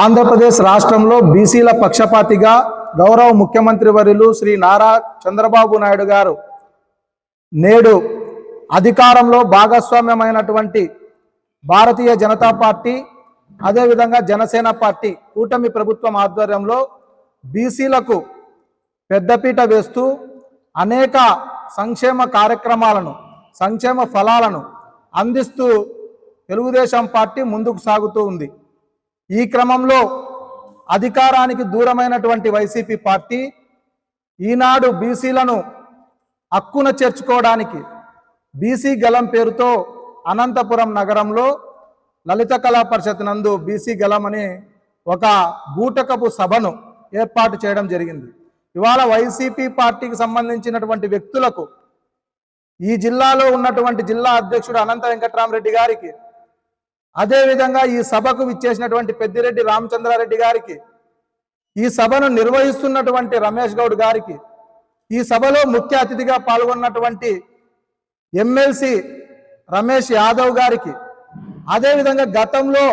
ఆంధ్రప్రదేశ్ రాష్ట్రంలో బీసీల పక్షపాతిగా గౌరవ ముఖ్యమంత్రి వర్యులు శ్రీ నారా చంద్రబాబు నాయుడు గారు నేడు అధికారంలో భాగస్వామ్యమైనటువంటి భారతీయ జనతా పార్టీ అదేవిధంగా జనసేన పార్టీ కూటమి ప్రభుత్వం ఆధ్వర్యంలో బీసీలకు పెద్దపీట వేస్తూ అనేక సంక్షేమ కార్యక్రమాలను సంక్షేమ ఫలాలను అందిస్తూ తెలుగుదేశం పార్టీ ముందుకు సాగుతూ ఉంది. ఈ క్రమంలో అధికారానికి దూరమైనటువంటి వైసీపీ పార్టీ ఈనాడు బీసీలను హక్కున చేర్చుకోవడానికి బీసీ గలం పేరుతో అనంతపురం నగరంలో లలిత కళా పరిషత్ నందు బీసీ గలం అనే ఒక బూటకపు సభను ఏర్పాటు చేయడం జరిగింది. ఇవాళ వైసీపీ పార్టీకి సంబంధించినటువంటి వ్యక్తులకు ఈ జిల్లాలో ఉన్నటువంటి జిల్లా అధ్యక్షుడు అనంత వెంకట్రామరెడ్డి గారికి, అదేవిధంగా ఈ సభకు విచ్చేసినటువంటి పెద్దిరెడ్డి రామచంద్రారెడ్డి గారికి, ఈ సభను నిర్వహిస్తున్నటువంటి రమేష్ గౌడ్ గారికి, ఈ సభలో ముఖ్య అతిథిగా పాల్గొన్నటువంటి ఎమ్మెల్సీ రమేష్ యాదవ్ గారికి, అదేవిధంగా గతంలో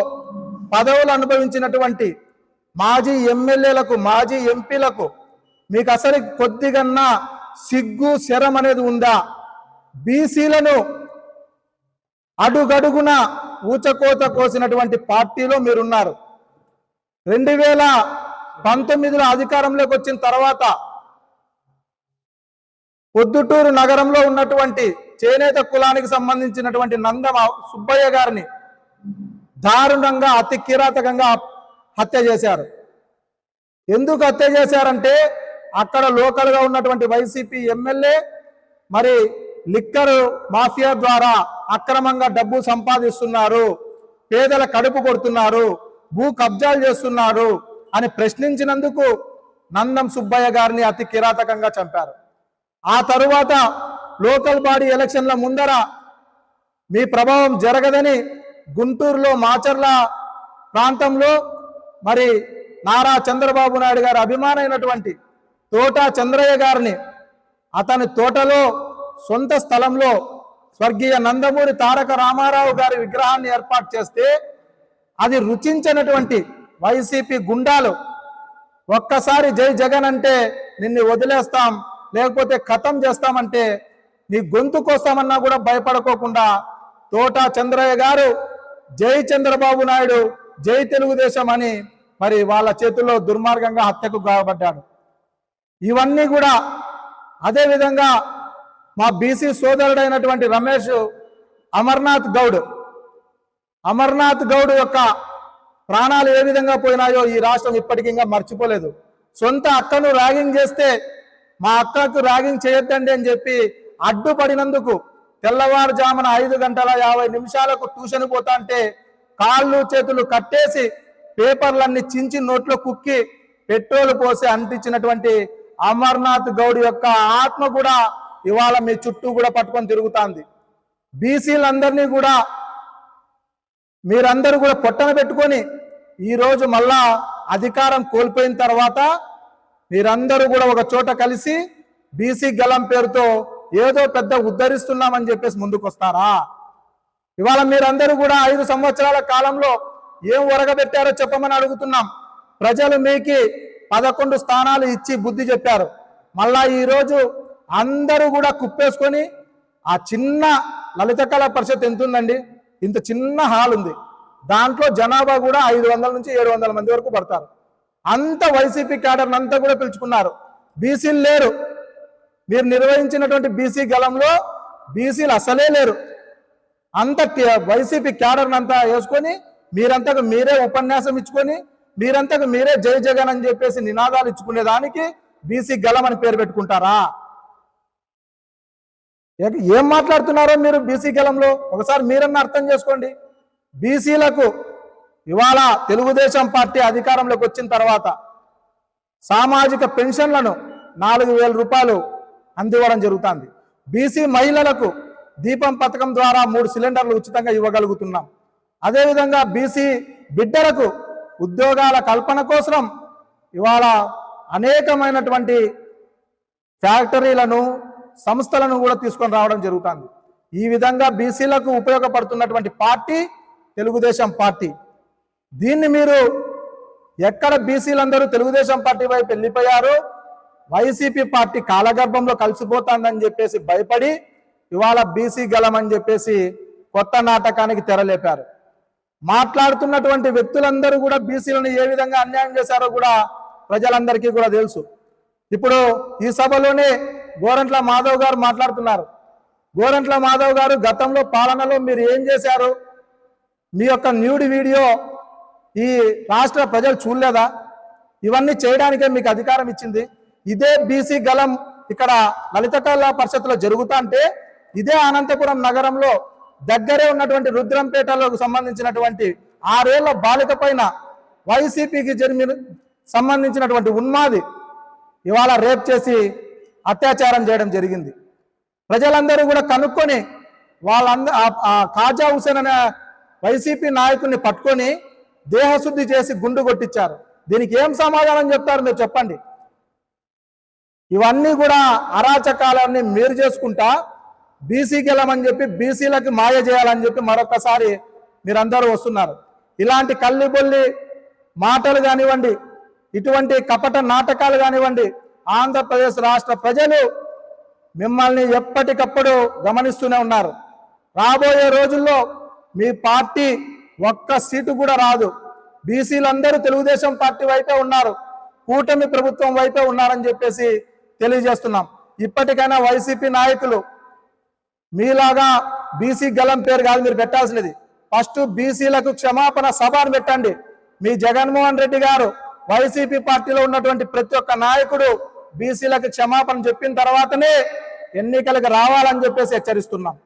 పదవులు అనుభవించినటువంటి మాజీ ఎమ్మెల్యేలకు, మాజీ ఎంపీలకు మీకు అసలు కొద్దిగన్నా సిగ్గు శరం అనేది ఉందా? బీసీలను అడుగడుగున ఊచకోత కోసినటువంటి పార్టీలో మీరున్నారు. 2019లో అధికారంలోకి వచ్చిన తర్వాత పొద్దుటూరు నగరంలో ఉన్నటువంటి చేనేత కులానికి సంబంధించినటువంటి నందమ సుబ్బయ్య గారిని దారుణంగా అతి కిరాతకంగా హత్య చేశారు. ఎందుకు హత్య చేశారంటే అక్కడ లోకల్గా ఉన్నటువంటి వైసీపీ ఎమ్మెల్యే మరి లిక్కర్ మాఫియా ద్వారా అక్రమంగా డబ్బు సంపాదిస్తున్నారు, పేదల కడుపు కొడుతున్నారు, భూ కబ్జాలు చేస్తున్నారు అని ప్రశ్నించినందుకు నందం సుబ్బయ్య గారిని అతి కిరాతకంగా చంపారు. ఆ తరువాత లోకల్ బాడీ ఎలక్షన్ల ముందర మీ ప్రభావం జరగదని గుంటూరులో మాచర్ల ప్రాంతంలో మరి నారా చంద్రబాబు నాయుడు గారి అభిమానమైనటువంటి తోట చంద్రయ్య గారిని అతని తోటలో సొంత స్థలంలో స్వర్గీయ నందమూరి తారక రామారావు గారి విగ్రహాన్ని ఏర్పాటు చేస్తే అది రుచించినటువంటి వైసీపీ గుండాలు ఒక్కసారి జై జగన్ అంటే నిన్ను వదిలేస్తాం, లేకపోతే ఖతం చేస్తామంటే నీ గొంతుకొస్తామన్నా కూడా భయపడుకోకుండా తోట చంద్రయ్య గారు జై చంద్రబాబు నాయుడు, జై తెలుగుదేశం అని మరి వాళ్ళ చేతుల్లో దుర్మార్గంగా హత్యకు గాయపడ్డాడు. ఇవన్నీ కూడా అదేవిధంగా మా బీసీ సోదరుడైనటువంటి రమేష్ అమర్నాథ్ గౌడ్ యొక్క ప్రాణాలు ఏ విధంగా పోయినాయో ఈ రాష్ట్రం ఇప్పటికీ ఇంకా మర్చిపోలేదు. సొంత అక్కను ర్యాగింగ్ చేస్తే మా అక్కకు ర్యాగింగ్ చేయొద్దండి అని చెప్పి అడ్డుపడినందుకు తెల్లవారుజామున 5:50 ట్యూషన్ పోతా అంటే కాళ్ళు చేతులు కట్టేసి పేపర్లన్నీ చించి నోట్లో కుక్కి పెట్రోల్ పోసి అంటించినటువంటి అమర్నాథ్ గౌడ్ యొక్క ఆత్మ కూడా ఇవాళ మీ చుట్టూ కూడా పట్టుకొని తిరుగుతుంది. బీసీలందరినీ కూడా మీరందరూ కూడా పొట్టన పెట్టుకొని ఈరోజు మళ్ళా అధికారం కోల్పోయిన తర్వాత మీరందరూ కూడా ఒక చోట కలిసి బీసీ గలం పేరుతో ఏదో పెద్ద ఉద్ధరిస్తున్నామని చెప్పేసి ముందుకొస్తారా? ఇవాళ మీరందరూ కూడా 5 సంవత్సరాల కాలంలో ఏం ఒరగబెట్టారో చెప్పమని అడుగుతున్నాం. ప్రజలు మీకు 11 స్థానాలు ఇచ్చి బుద్ధి చెప్పారు. మళ్ళా ఈరోజు అందరూ కూడా కుప్పేసుకొని ఆ చిన్న లలిత కళా పరిషత్ ఎంత ఉందండి, ఇంత చిన్న హాల్ ఉంది, దాంట్లో జనాభా కూడా 500 నుంచి 700 మంది వరకు పడతారు. అంత వైసీపీ క్యాడర్ని అంతా కూడా పిలుచుకున్నారు. బీసీలు లేరు. మీరు నిర్వహించినటువంటి బీసీ గలంలో బీసీలు అసలే లేరు. అంత వైసీపీ క్యాడర్ని అంతా వేసుకొని మీరంతకు మీరే ఉపన్యాసం ఇచ్చుకొని మీరంతకు మీరే జై జగన్ అని చెప్పేసి నినాదాలు ఇచ్చుకునేదానికి బీసీ గలం అని పేరు పెట్టుకుంటారా? ఏం మాట్లాడుతున్నారో మీరు బీసీ గలంలో ఒకసారి మీరన్నా అర్థం చేసుకోండి. బీసీలకు ఇవాళ తెలుగుదేశం పార్టీ అధికారంలోకి వచ్చిన తర్వాత సామాజిక పెన్షన్లను 4,000 రూపాయలు అందివ్వడం జరుగుతుంది. బీసీ మహిళలకు దీపం పథకం ద్వారా 3 సిలిండర్లు ఉచితంగా ఇవ్వగలుగుతున్నాం. అదేవిధంగా బీసీ బిడ్డలకు ఉద్యోగాల కల్పన కోసం ఇవాళ అనేకమైనటువంటి ఫ్యాక్టరీలను సంస్థలను కూడా తీసుకొని రావడం జరుగుతుంది. ఈ విధంగా బీసీలకు ఉపయోగపడుతున్నటువంటి పార్టీ తెలుగుదేశం పార్టీ. దీన్ని మీరు ఎక్కడ బీసీలందరూ తెలుగుదేశం పార్టీ వైపు వెళ్ళిపోయారు, వైసీపీ పార్టీ కాలగర్భంలో కలిసిపోతుందని చెప్పేసి భయపడి ఇవాళ బీసీ గలం అని చెప్పేసి కొత్త నాటకానికి తెరలేపారు. మాట్లాడుతున్నటువంటి వ్యక్తులందరూ కూడా బీసీలను ఏ విధంగా అన్యాయం చేశారో కూడా ప్రజలందరికీ కూడా తెలుసు. ఇప్పుడు ఈ సభలోనే గోరంట్ల మాధవ్ గారు మాట్లాడుతున్నారు. గోరంట్ల మాధవ్ గారు గతంలో పాలనలో మీరు ఏం చేశారు, మీ యొక్క న్యూడ్ వీడియో ఈ రాష్ట్ర ప్రజలు చూడలేదా? ఇవన్నీ చేయడానికే మీకు అధికారం ఇచ్చింది. ఇదే బీసీ గలం ఇక్కడ లలిత కళా పరిషత్లో జరుగుతా అంటే ఇదే అనంతపురం నగరంలో దగ్గరే ఉన్నటువంటి రుద్రంపేటలకు సంబంధించినటువంటి 6 ఏళ్ల బాలిక పైన వైసీపీకి సంబంధించినటువంటి ఉన్మాది ఇవాళ రేప్ చేసి అత్యాచారం చేయడం జరిగింది. ప్రజలందరూ కూడా కనుక్కొని ఖాజా హుసేన్ అనే వైసీపీ నాయకుడిని పట్టుకొని దేహశుద్ధి చేసి గుండు కొట్టించారు. దీనికి ఏం సమాధానం చెప్తారు మీరు చెప్పండి? ఇవన్నీ కూడా అరాచకాలన్నీ మీరు చేసుకుంటా బీసీకి వెళ్ళమని చెప్పి బీసీలకి మాయ చేయాలని చెప్పి మరొకసారి మీరందరూ వస్తున్నారు. ఇలాంటి కల్లిబొల్లి మాటలు కానివ్వండి, ఇటువంటి కపట నాటకాలు కానివ్వండి, ఆంధ్రప్రదేశ్ రాష్ట్ర ప్రజలు మిమ్మల్ని ఎప్పటికప్పుడు గమనిస్తూనే ఉన్నారు. రాబోయే రోజుల్లో మీ పార్టీ ఒక్క సీటు కూడా రాదు. బీసీలందరూ తెలుగుదేశం పార్టీ వైపే ఉన్నారు, కూటమి ప్రభుత్వం వైపే ఉన్నారని చెప్పేసి తెలియజేస్తున్నాం. ఇప్పటికైనా వైసీపీ నాయకులు మీలాగా బీసీ గలం పేరు కాదు మీరు పెట్టాల్సినది, ఫస్ట్ బీసీలకు క్షమాపణ సభను పెట్టండి. మీ జగన్మోహన్ రెడ్డి గారు వైసీపీ పార్టీలో ఉన్నటువంటి ప్రతి ఒక్క నాయకుడు బీసీలకు క్షమాపణ చెప్పిన తర్వాతనే ఎన్నికలకు రావాలని చెప్పేసి హెచ్చరిస్తున్నాం.